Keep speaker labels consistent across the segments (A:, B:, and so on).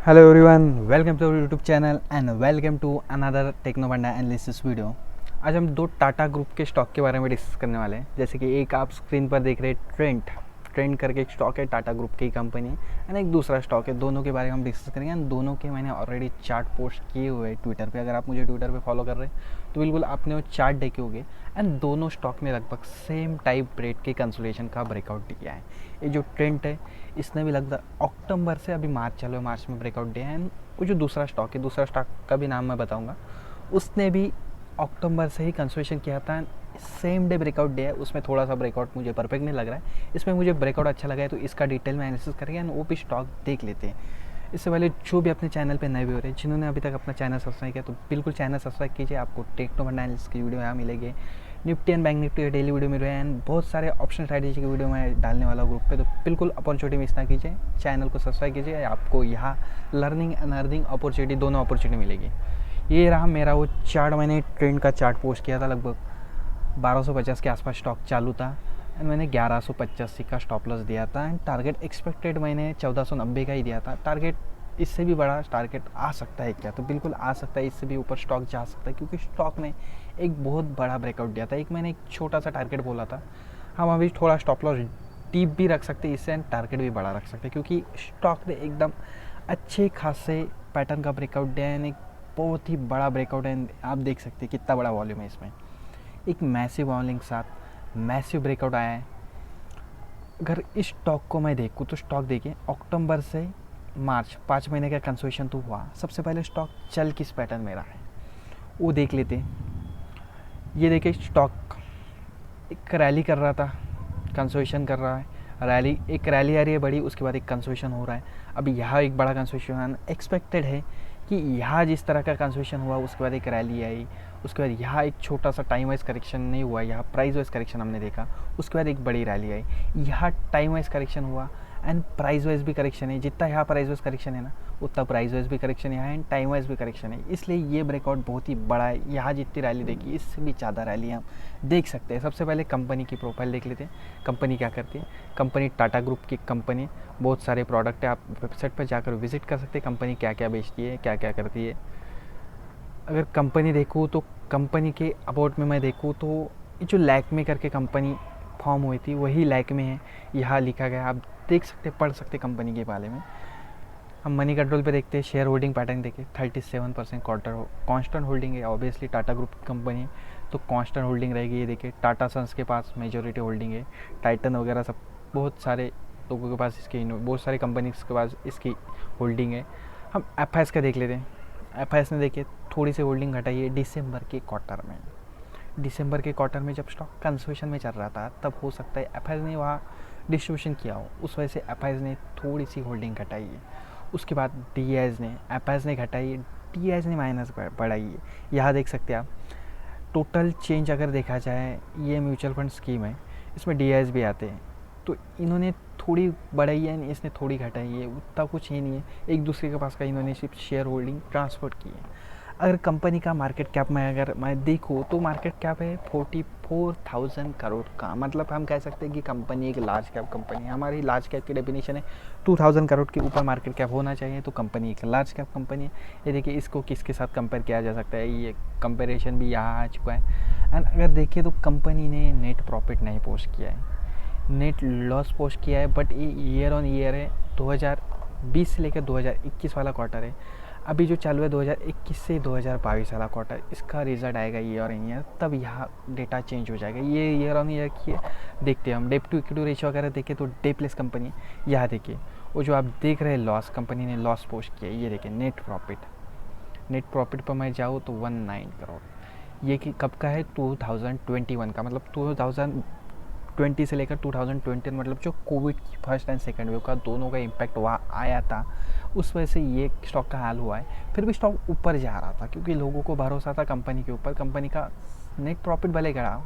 A: Hello everyone, welcome to our YouTube channel and welcome to another Technofunda analysis video. आज हम दो Tata group के stock के बारे में डिस्कस करने वाले हैं। जैसे कि एक आप स्क्रीन पर देख रहे हैं ट्रेंड करके एक स्टॉक है, टाटा ग्रुप की कंपनी है, एंड एक दूसरा स्टॉक है। दोनों के बारे में हम डिस्कस करेंगे एंड दोनों के मैंने ऑलरेडी चार्ट पोस्ट किए हुए हैं ट्विटर पे। अगर आप मुझे ट्विटर पे फॉलो कर रहे हैं तो बिल्कुल आपने वो चार्ट देखे होंगे। एंड दोनों स्टॉक में लगभग सेम टाइप रेट के कंसोलिडेशन का ब्रेकआउट दिया है। ये जो ट्रेंड है इसने भी लगभग अक्टूबर से अभी मार्च चालू है, मार्च में ब्रेकआउट दिया है। एंड वो जो दूसरा स्टॉक है, दूसरा स्टॉक का भी नाम मैं बताऊंगा, उसने भी अक्टूबर से ही कंसोलिडेशन किया था, सेम डे ब्रेकआउट दिया है। उसमें थोड़ा सा ब्रेकआउट मुझे परफेक्ट नहीं लग रहा है, इसमें मुझे ब्रेकआउट अच्छा लगा है, तो इसका डिटेल में एनालिसिस करेंगे एंड वो भी स्टॉक देख लेते हैं। इससे पहले जो भी अपने चैनल पे नए भी हो रहे हैं, जिन्होंने अभी तक अपना चैनल सब्सक्राइब किया, तो बिल्कुल चैनल सब्सक्राइब कीजिए। आपको टेक्नोफंडा एनालिसिस की वीडियो यहाँ मिलेगी, Nifty and bank Nifty daily video मिल रहे हैं एंड बहुत सारे ऑप्शन स्ट्रैटेजी की वीडियो मैं डालने वाला हूँ ग्रुप पे। तो बिल्कुल अपॉर्चुनिटी मिस ना कीजिए, चैनल को सब्सक्राइब कीजिए। आपको यहाँ लर्निंग एंड अर्निंग अपॉर्चुनिटी, दोनों अपॉर्चुनिटी मिलेगी। ये रहा मेरा वो चार्ट, मैंने ट्रेंड का चार्ट पोस्ट किया था। लगभग 1250 के आसपास स्टॉक चालू था एंड मैंने 1185 का स्टॉप लॉस दिया था एंड टारगेट एक्सपेक्टेड मैंने 1490 का ही दिया था। टारगेट इससे भी बड़ा टारगेट आ सकता है क्या? तो बिल्कुल आ सकता है, इससे भी ऊपर स्टॉक जा सकता है, क्योंकि स्टॉक ने एक बहुत बड़ा ब्रेकआउट दिया था। एक मैंने एक छोटा सा टारगेट बोला था, हम अभी थोड़ा स्टॉप लॉस डीप भी रख सकते हैं इससे एंड टारगेट भी बड़ा रख सकते हैं, क्योंकि स्टॉक ने एकदम अच्छे खासे पैटर्न का ब्रेकआउट दिया है। एक बहुत ही बड़ा ब्रेकआउट है, आप देख सकते हैं कितना बड़ा वॉल्यूम है इसमें। एक मैसिव वॉल्यूम के साथ मैसिव ब्रेकआउट आया है। अगर इस स्टॉक को मैं देखूँ तो स्टॉक देखिए, अक्टूबर से मार्च 5 महीने का कंसोलिडेशन तो हुआ। सबसे पहले स्टॉक चल किस पैटर्न में रहा है वो देख लेते हैं। ये देखिए, स्टॉक एक रैली कर रहा था, कंसोलिडेशन कर रहा है, एक रैली आ रही है बड़ी, उसके बाद एक कंसोलिडेशन हो रहा है। अभी यहाँ एक बड़ा कंसोलिडेशन एक्सपेक्टेड है कि यहाँ जिस तरह का कंसोलिडेशन हुआ उसके बाद एक रैली आई, उसके बाद यहाँ एक छोटा सा टाइम वाइज करेक्शन नहीं हुआ, यहाँ प्राइस वाइज करेक्शन हमने देखा, उसके बाद एक बड़ी रैली आई, यहाँ टाइम वाइज करेक्शन हुआ एंड प्राइस वाइज भी करेक्शन है। जितना यहाँ प्राइस वाइज करेक्शन है ना, उतना प्राइस वाइज भी करेक्शन यहाँ है एंड टाइम वाइज भी करेक्शन है। इसलिए ये ब्रेकआउट बहुत ही बड़ा है। यहाँ जितनी रैली देखी, इससे भी ज़्यादा रैली हम देख सकते हैं। सबसे पहले कंपनी की प्रोफाइल देख लेते हैं, कंपनी क्या करती है। कंपनी टाटा ग्रुप की कंपनी, बहुत सारे प्रोडक्ट है, आप वेबसाइट पर जाकर विजिट कर सकते हैं कंपनी क्या क्या बेचती है, क्या क्या करती है। अगर कंपनी देखूँ तो कंपनी के अबाउट में मैं देखूँ तो ये जो लैक्मे करके कंपनी फॉर्म हुई थी वही लैक्मे है, यहाँ लिखा गया, आप देख सकते पढ़ सकते कंपनी के बारे में। हम मनी कंट्रोल पे देखते हैं, शेयर होल्डिंग पैटर्न देखिए, 37% क्वार्टर कांस्टेंट होल्डिंग है। ऑब्वियसली टाटा ग्रुप की कंपनी है तो कांस्टेंट होल्डिंग रहेगी। ये देखिए, टाटा सन्स के पास मेजोरिटी होल्डिंग है, टाइटन वगैरह सब बहुत सारे लोगों के पास इसकी, बहुत सारी कंपनीज के पास इसकी होल्डिंग है। हम एफ का देख लेते हैं। एफ ने देखिए थोड़ी सी होल्डिंग घटाई है दिसंबर के क्वार्टर में। दिसंबर के क्वार्टर में जब स्टॉक कंसोलिडेशन में चल रहा था, तब हो सकता है एफ ने वहाँ डिस्ट्रीब्यूशन किया हो, उस वजह से एफ ने थोड़ी सी होल्डिंग घटाई है। उसके बाद डी ने, एफ ने घटाई है, डी ने माइनस बढ़ाई है। यहाँ देख सकते हैं आप, टोटल चेंज अगर देखा जाए, ये म्यूचुअल फंड स्कीम है, इसमें डी भी आते हैं, तो इन्होंने थोड़ी बढ़ाई है, इसने थोड़ी घटाई है, उतना कुछ ही नहीं है। एक दूसरे के पास का इन्होंने सिर्फ शेयर होल्डिंग ट्रांसफ़र की है। अगर कंपनी का मार्केट कैप में अगर मैं देखूँ तो मार्केट कैप है 44,000 करोड़ का। मतलब हम कह सकते हैं कि कंपनी एक लार्ज कैप कंपनी है। हमारी लार्ज कैप की डेफिनेशन है 2000 करोड़ के ऊपर मार्केट कैप होना चाहिए, तो कंपनी एक लार्ज कैप कंपनी है। ये देखिए, इसको किसके साथ कंपेयर किया जा सकता है, ये कंपेरिजन भी यहाँ आ चुका है। एंड अगर देखिए तो कंपनी ने नेट प्रॉफिट नहीं पोस्ट किया है, नेट लॉस पोस्ट किया है, बट ये ईयर ऑन ईयर है। 2020 से लेकर 2021 वाला क्वार्टर है, अभी जो चालू है 2021 से 2022 वाला क्वार्टर, इसका रिजल्ट आएगा ईयर ऑन ईयर, तब यहाँ डेटा चेंज हो जाएगा। ये ईयर ऑन ईयर की देखते हैं हम, डेप टू इक्विटी रेशियो वगैरह देखें तो डे प्लस कंपनी है। यहाँ देखिए, वो जो आप देख रहे हैं लॉस, कंपनी ने लॉस पोस्ट किया है। ये देखिए नेट प्रॉफिट पर मैं जाऊँ तो 19 करोड़। ये कि कब का है, 2021 का, मतलब 2020 से लेकर 2021, मतलब जो कोविड की फर्स्ट एंड सेकेंड वेव का दोनों का इम्पैक्ट वहाँ आया था, उस वजह से ये स्टॉक का हाल हुआ है। फिर भी स्टॉक ऊपर जा रहा था, क्योंकि लोगों को भरोसा था कंपनी के ऊपर। कंपनी का नेट प्रॉफिट भले गिरा हो,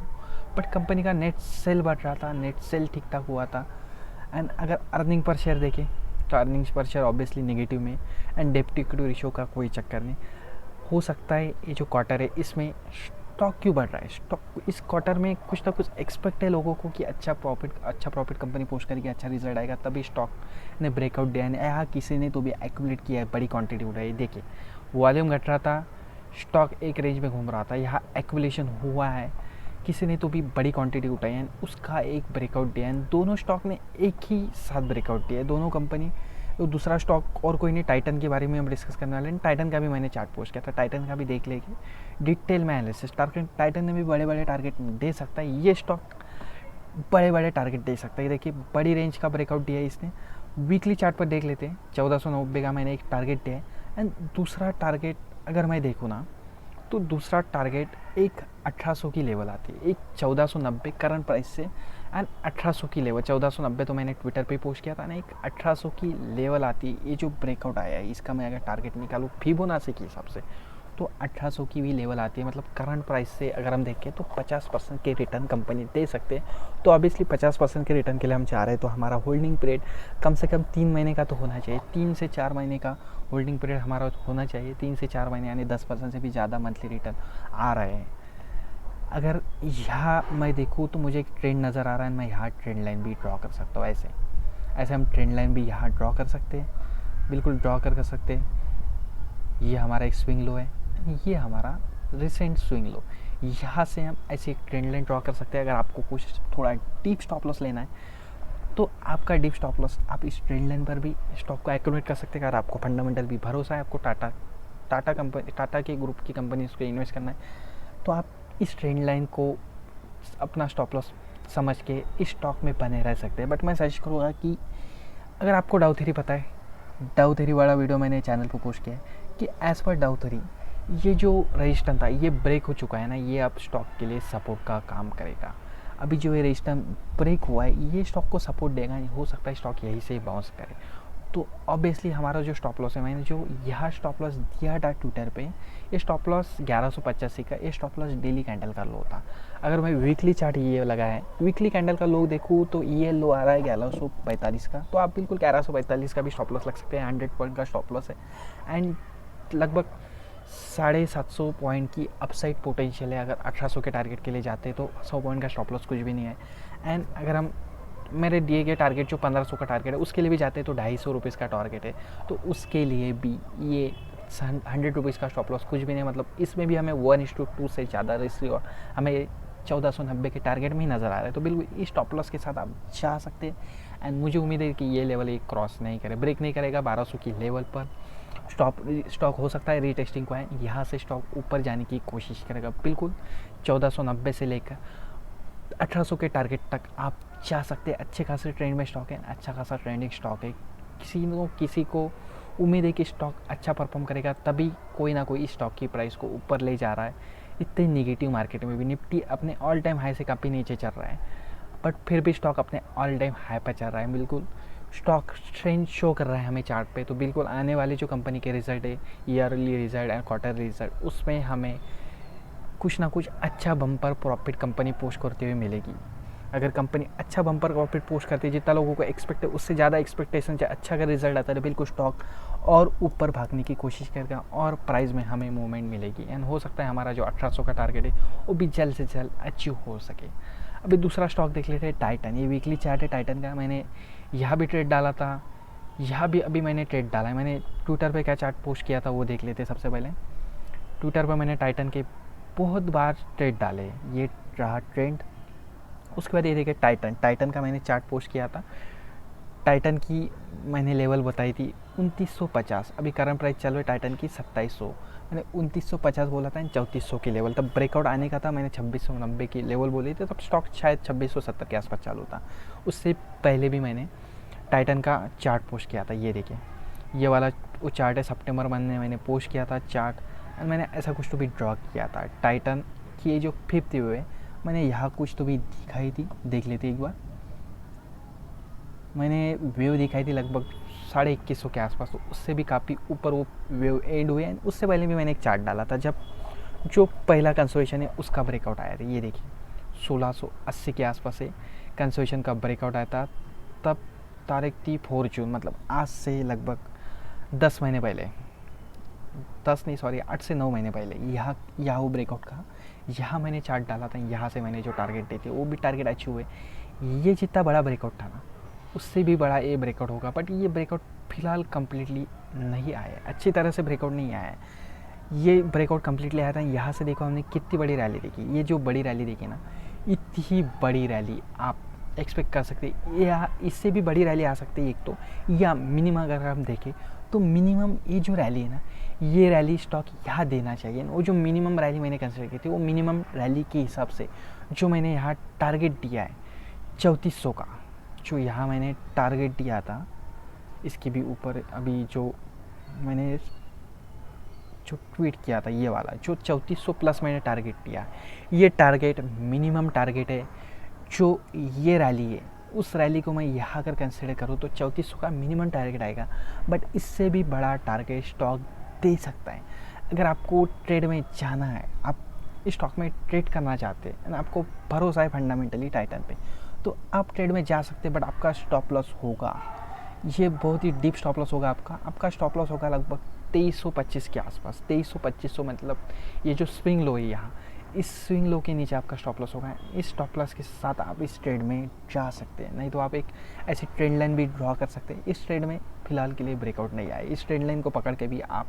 A: बट कंपनी का नेट सेल बढ़ रहा था, नेट सेल ठीक ठाक हुआ था। एंड अगर अर्निंग पर शेयर देखें तो अर्निंग्स पर शेयर ऑब्वियसली नेगेटिव में, एंड डेप्ट इक्विटी रेशियो का कोई चक्कर नहीं। हो सकता है ये जो क्वार्टर है इसमें स्टॉक क्यों बढ़ रहा है? स्टॉक इस क्वार्टर में कुछ ना कुछ एक्सपेक्ट है लोगों को कि अच्छा प्रॉफिट कंपनी पोस्ट करेगी, अच्छा रिजल्ट आएगा, तभी स्टॉक ने ब्रेकआउट दिया है। यहाँ किसी ने तो भी एक्यूमुलेट किया है, बड़ी क्वांटिटी उठाई है। देखिए वॉल्यूम घट रहा था, स्टॉक एक रेंज में घूम रहा था, यहाँ एक्यूमुलेशन हुआ है, किसी ने तो भी बड़ी क्वांटिटी उठाई है, उसका एक ब्रेकआउट दिया है। दोनों स्टॉक ने एक ही साथ ब्रेकआउट दिया है, दोनों कंपनी। तो दूसरा स्टॉक और कोई नहीं, टाइटन के बारे में हम डिस्कस करने वाले हैं। टाइटन का भी मैंने चार्ट पोस्ट किया था, टाइटन का भी देख लेंगे डिटेल में एनालिसिस। टाइटन ने भी बड़े बड़े टारगेट दे सकता है, ये स्टॉक बड़े बड़े टारगेट दे सकता है। देखिए बड़ी रेंज का ब्रेकआउट दिया है इसने। वीकली चार्ट पर देख लेते हैं, 1490 का मैंने एक टारगेट दिया है। एंड दूसरा टारगेट अगर मैं देखूँ ना, तो दूसरा टारगेट एक 1800 की लेवल आती है, एक 1490 करंट प्राइस से, एंड 1800 की लेवल। 1490 तो मैंने ट्विटर पे पोस्ट किया था ना, एक 1800 की लेवल आती है। ये जो ब्रेकआउट आया है इसका मैं अगर टारगेट निकालूँ फिबोनाची के हिसाब से, तो 1800 की भी लेवल आती है। मतलब करंट प्राइस से अगर हम देखें तो 50% के रिटर्न कंपनी दे सकते हैं। तो ऑब्वियसली 50% के रिटर्न के लिए हम चाह रहे हैं, तो हमारा होल्डिंग पीरियड कम से कम 3 महीने का तो होना चाहिए। 3 से 4 महीने का होल्डिंग पीरियड हमारा होना चाहिए। 3 से 4 महीने यानी 10% से भी ज़्यादा मंथली रिटर्न आ रहे हैं। अगर यहाँ मैं देखूँ तो मुझे एक ट्रेंड नज़र आ रहा है, मैं यहाँ ट्रेंड लाइन भी ड्रॉ कर सकता हूँ। ऐसे हम ट्रेंड लाइन भी यहाँ ड्रॉ कर सकते हैं, बिल्कुल ड्रॉ कर सकते हैं। ये हमारा एक स्विंग लो है, ये हमारा रिसेंट स्विंग लो। यहाँ से हम ऐसी एक ट्रेंड लाइन ड्रॉ कर सकते हैं। अगर आपको कुछ थोड़ा डीप स्टॉप लॉस लेना है, तो आपका डीप स्टॉप लॉस आप इस ट्रेंड लाइन पर भी स्टॉक को एक्यूमुलेट कर सकते हैं। अगर आपको फंडामेंटल भी भरोसा है, आपको टाटा के ग्रुप की कंपनी पे इन्वेस्ट करना है, तो आप इस ट्रेंड लाइन को अपना स्टॉप लॉस समझ के इस स्टॉक में बने रह सकते हैं। बट मैं सजेस्ट करूँगा कि अगर आपको डाउ थ्योरी पता है, डाउ थ्योरी वाला वीडियो मैंने चैनल पर पोस्ट किया है कि एज़ पर डाउ थ्योरी ये जो रजिस्टेंस था ये ब्रेक हो चुका है ना, ये अब स्टॉक के लिए सपोर्ट का काम करेगा। अभी जो ये रजिस्टेंस ब्रेक हुआ है ये स्टॉक को सपोर्ट देगा, हो सकता है स्टॉक यहीं से बाउंस करे। तो ऑब्वियसली हमारा जो स्टॉप लॉस है, मैंने जो यह स्टॉप लॉस दिया था ट्विटर पे, ये स्टॉप लॉस 1185 का, ये स्टॉप लॉस डेली कैंडल का लो था। अगर मैं वीकली चार्ट ये लगा है, वीकली कैंडल का लो देखूँ तो ये लो आ रहा है 1145 का, तो आप बिल्कुल 1145 का भी स्टॉप लॉस लग सकते हैं। 100 पॉइंट का स्टॉप लॉस है एंड लगभग 750 पॉइंट की अपसाइड पोटेंशियल है। अगर 1800 के टारगेट के लिए जाते हैं तो 100 पॉइंट का स्टॉप लॉस कुछ भी नहीं है। एंड अगर हम मेरे दिए गए टारगेट जो 1500 का टारगेट है उसके लिए भी जाते हैं तो 250 रुपीज़ का टारगेट है, तो उसके लिए भी ये 100 रुपीज़ का स्टॉप लॉस कुछ भी नहीं। मतलब इसमें भी हमें 1:2 से ज़्यादा रेशियो और हमें 1490 के टारगेट में ही नज़र आ रहा है। तो बिल्कुल इस स्टॉप लॉस के साथ आप जा सकते हैं। एंड मुझे उम्मीद है कि ये लेवल एक क्रॉस नहीं करे, ब्रेक नहीं करेगा 1200 की लेवल पर। स्टॉक हो सकता है रीटेस्टिंग को है, यहाँ से स्टॉक ऊपर जाने की कोशिश करेगा। बिल्कुल 1490 से लेकर 1800 के टारगेट तक आप जा सकते हैं। अच्छे खासे ट्रेंड में स्टॉक है, अच्छा खासा ट्रेंडिंग स्टॉक है। किसी को उम्मीद है कि स्टॉक अच्छा परफॉर्म करेगा, तभी कोई ना कोई स्टॉक की प्राइस को ऊपर ले जा रहा है। इतने निगेटिव मार्केट में भी निफ्टी अपने ऑल टाइम हाई से काफ़ी नीचे चल रहा है, बट फिर भी स्टॉक अपने ऑल टाइम हाई पर चल रहा है। बिल्कुल स्टॉक ट्रेंड शो कर रहा है हमें चार्ट पे। तो बिल्कुल आने वाले जो कंपनी के रिजल्ट है, yearly result and quarter result, उसमें हमें कुछ ना कुछ अच्छा बम्पर प्रॉफिट कंपनी पोस्ट करते हुए मिलेगी। अगर कंपनी अच्छा बम्पर प्रॉफिट पोस्ट करती है, जितना लोगों को एक्सपेक्ट है उससे ज़्यादा एक्सपेक्टेशन से अच्छा अगर रिजल्ट आता है, तो बिल्कुल स्टॉक और ऊपर भागने की कोशिश करेगा और प्राइस में हमें मूवमेंट मिलेगी। एंड हो सकता है हमारा जो 1800 का टारगेट है वो भी जल्द से जल्द अचीव हो सके। अभी दूसरा स्टॉक देख लेते हैं, टाइटन। ये वीकली चार्ट है टाइटन का। मैंने यहाँ भी ट्रेड डाला था, यहाँ भी अभी मैंने ट्रेड डाला है। मैंने ट्विटर पे क्या चार्ट पोस्ट किया था वो देख लेते सबसे पहले। ट्विटर पर मैंने टाइटन के बहुत बार ट्रेड डाले, ये रहा ट्रेंड। उसके बाद ये देखिए टाइटन का मैंने चार्ट पोस्ट किया था। टाइटन की मैंने लेवल बताई थी 2950, अभी करंट प्राइस चल रही है टाइटन की 2700। मैंने 2950 बोला था, 3400 की लेवल तब ब्रेकआउट आने का था। मैंने 2690 की लेवल बोली थी, तब स्टॉक शायद 2670 के आसपास चालू था। उससे पहले भी मैंने टाइटन का चार्ट पोस्ट किया था। ये देखिए ये वाला वो चार्ट है, सितंबर महीने मैंने पोस्ट किया था चार्ट। एंड मैंने ऐसा कुछ तो भी ड्रॉ किया था। टाइटन की ये जो 5th वेव है, मैंने यहाँ कुछ तो भी दिखाई थी, देख लेते एक बार। मैंने वेव दिखाई थी लगभग 2150 के आसपास, तो उससे भी काफ़ी ऊपर वो वेव एंड हुए। एंड उससे पहले भी मैंने एक चार्ट डाला था जब जो पहला कंसोलेशन है उसका ब्रेकआउट आया था। ये देखिए 1680 के आसपास से कंसोलेशन का ब्रेकआउट आया था। तब तारीख थी 4 जून, मतलब आज से लगभग 10 महीने पहले, 10 नहीं सॉरी 8 से 9 महीने पहले यहाँ याहू ब्रेकआउट का यहाँ मैंने चार्ट डाला था, यहाँ से मैंने जो टारगेट दिए थे वो भी टारगेट अचीव हुए। ये जितना बड़ा ब्रेकआउट था ना उससे भी बड़ा ये ब्रेकआउट होगा, बट ये ब्रेकआउट फिलहाल कम्प्लीटली नहीं आया है, अच्छी तरह से ब्रेकआउट नहीं आया है। ये ब्रेकआउट कम्प्लीटली आया था, यहाँ से देखो हमने कितनी बड़ी रैली देखी। ये जो बड़ी रैली देखी ना, इतनी बड़ी रैली आप एक्सपेक्ट कर सकते हैं, या इससे भी बड़ी रैली आ सकती है एक तो, या मिनिमम अगर हम देखें तो मिनिमम ये जो रैली है ना, ये रैली स्टॉक यहाँ देना चाहिए। वो जो मिनिमम रैली मैंने कंसिडर की थी वो मिनिमम रैली के हिसाब से जो मैंने यहाँ टारगेट दिया है 3400 का, जो यहाँ मैंने टारगेट दिया था, इसके भी ऊपर अभी जो मैंने जो ट्वीट किया था ये वाला जो 3400 प्लस मैंने टारगेट दिया, ये टारगेट मिनिमम टारगेट है। जो ये रैली है उस रैली को मैं यहाँ अगर कंसिडर करूँ तो 3400 का मिनिमम टारगेट आएगा, बट इससे भी बड़ा टारगेट स्टॉक दे सकता है। अगर आपको ट्रेड में जाना है, आप इस स्टॉक में ट्रेड करना चाहते हैं, आपको भरोसा है फंडामेंटली टाइटन पे, तो आप ट्रेड में जा सकते हैं, बट आपका स्टॉप लॉस होगा, ये बहुत ही डीप स्टॉप लॉस होगा। आपका स्टॉप लॉस होगा लगभग 2325 के आसपास, 2300-2500, मतलब ये जो स्विंग लो है यहाँ, इस स्विंग लो के नीचे आपका स्टॉप लॉस होगा। इस स्टॉप लॉस के साथ आप इस ट्रेड में जा सकते हैं, नहीं तो आप एक ऐसी ट्रेंड लाइन भी ड्रॉ कर सकते हैं। इस ट्रेड में फ़िलहाल के लिए ब्रेकआउट नहीं आए, इस ट्रेंड लाइन को पकड़ के भी आप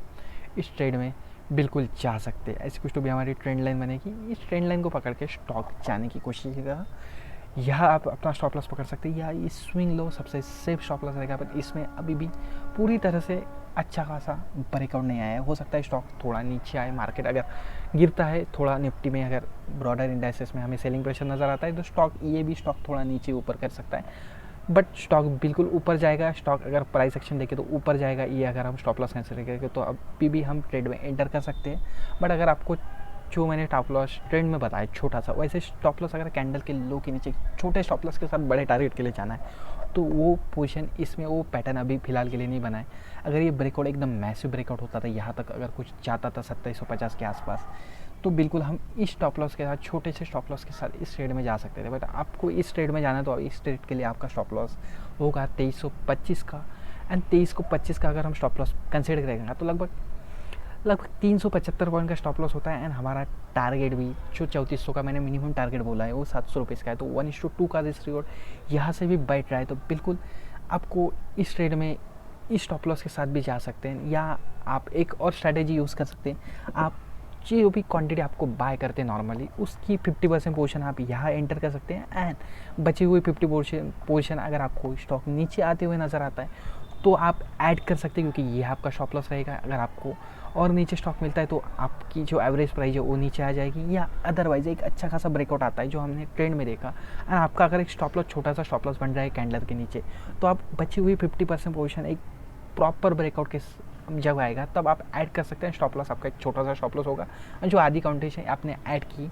A: इस ट्रेड में बिल्कुल जा सकते हैं। ऐसी कुछ तो भी हमारी ट्रेंड लाइन बनेगी, इस ट्रेंड लाइन को पकड़ के स्टॉक जाने की कोशिश कीजिएगा। यहाँ आप अपना स्टॉप लॉस पकड़ सकते हैं, या इस स्विंग लो सबसे सेफ स्टॉप लॉस रहेगा, पर इसमें अभी भी पूरी तरह से अच्छा खासा ब्रेकआउट नहीं आया है। हो सकता है स्टॉक थोड़ा नीचे आए, मार्केट अगर गिरता है थोड़ा, निफ्टी में अगर ब्रॉडर इंडाइसेस में हमें सेलिंग प्रेशर नज़र आता है तो स्टॉक ये भी स्टॉक थोड़ा नीचे ऊपर कर सकता है, बट स्टॉक बिल्कुल ऊपर जाएगा। स्टॉक अगर प्राइस एक्शन देखें तो ऊपर जाएगा, ये अगर हम स्टॉप लॉस कंसिडर करेंगे तो अभी भी हम ट्रेड में एंटर कर सकते हैं। बट अगर आपको जो मैंने स्टॉप लॉस ट्रेंड में बताया छोटा सा, वैसे स्टॉप लॉस अगर कैंडल के लो के नीचे छोटे स्टॉप लॉस के साथ बड़े टारगेट के लिए जाना है तो वो पोजीशन इसमें वो पैटर्न अभी फिलहाल के लिए नहीं बना है। अगर ये ब्रेकआउट एकदम मैसिव ब्रेकआउट होता था, यहाँ तक अगर कुछ जाता था 2750 के आसपास, तो बिल्कुल हम इस स्टॉप लॉस के साथ, छोटे से स्टॉप लॉस के साथ इस ट्रेड में जा सकते थे। बट आपको इस ट्रेड में जाना है तो इस ट्रेड के लिए आपका स्टॉप लॉस होगा 2325 का, एंड 2325 का अगर हम स्टॉप लॉस कंसिडर करेंगे तो लगभग 375 पॉइंट का स्टॉप लॉस होता है। एंड हमारा टारगेट भी जो 3400 का मैंने मिनिमम टारगेट बोला है वो 700 रुपीज़ का है, तो 1:2 का रिस्क रिवॉर्ड यहाँ से भी बैठ रहा है। तो बिल्कुल आपको इस ट्रेड में इस स्टॉप लॉस के साथ भी जा सकते हैं, या आप एक और स्ट्रैटेजी यूज़ कर सकते हैं। आप जो भी क्वांटिटी आपको बाय करते हैं नॉर्मली, उसकी 50% पोर्शन आप यहाँ एंटर कर सकते हैं, एंड बची हुई 50% पोर्शन अगर आपको स्टॉक नीचे आते हुए नज़र आता है तो आप ऐड कर सकते हैं, क्योंकि ये आपका स्टॉप लॉस रहेगा। अगर आपको और नीचे स्टॉक मिलता है तो आपकी जो एवरेज प्राइस है वो नीचे आ जाएगी, या अदरवाइज एक अच्छा खासा ब्रेकआउट आता है जो हमने ट्रेंड में देखा, एंड आपका अगर एक स्टॉप लॉस छोटा सा स्टॉप लॉस बन रहा है कैंडल के नीचे, तो आप बची हुई 50% पोजीशन एक प्रॉपर ब्रेकआउट के जब आएगा तब आप ऐड कर सकते हैं स्टॉप लॉस। आपका एक छोटा सा स्टॉप लॉस होगा, जो आधी काउंटेशन आपने ऐड की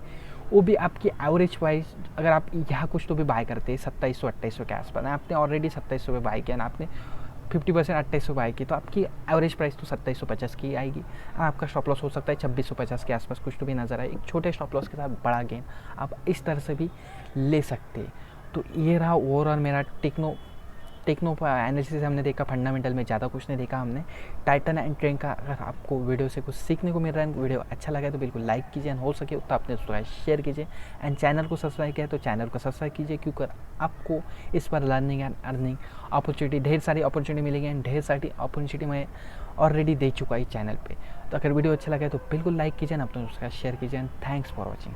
A: वो भी आपकी एवरेज प्राइस, अगर आप यहाँ कुछ तो भी बाय करते हैं 2700-2800 के आसपास, आपने ऑलरेडी 2700 पे बाय किया ना, आपने 50% 2800 बाय की, तो आपकी एवरेज प्राइस तो 2750 की आएगी। आपका स्टॉप लॉस हो सकता है 2650 के आसपास कुछ तो भी नज़र आए। एक छोटे स्टॉप लॉस के साथ बड़ा गेन आप इस तरह से भी ले सकते हैं। तो ये रहा ओवरऑल मेरा टेक्नो एनालिसिस हमने देखा, फंडामेंटल में ज़्यादा कुछ नहीं देखा हमने। टाइटन एंड ट्रेंड का अगर आपको वीडियो से कुछ सीखने को मिल रहा है, वीडियो अच्छा लगा है तो बिल्कुल लाइक कीजिए, एंड हो सके तो अपने दोस्तों शेयर कीजिए, एंड चैनल को सब्सक्राइब किया है तो चैनल को सब्सक्राइब कीजिए, क्योंकि आपको इस पर लर्निंग एंड अर्निंग अपॉर्चुनिटी, ढेर सारी अपॉर्चुनिटी मिलेगी, एंड ढेर सारी अपॉर्चुनिटी मैं ऑलरेडी दे चुका है इस चैनल पर। तो अगर वीडियो अच्छा लगा है तो बिल्कुल लाइक कीजिए, अपने दोस्तों शेयर कीजिए, एंड थैंक्स फॉर वॉचिंग।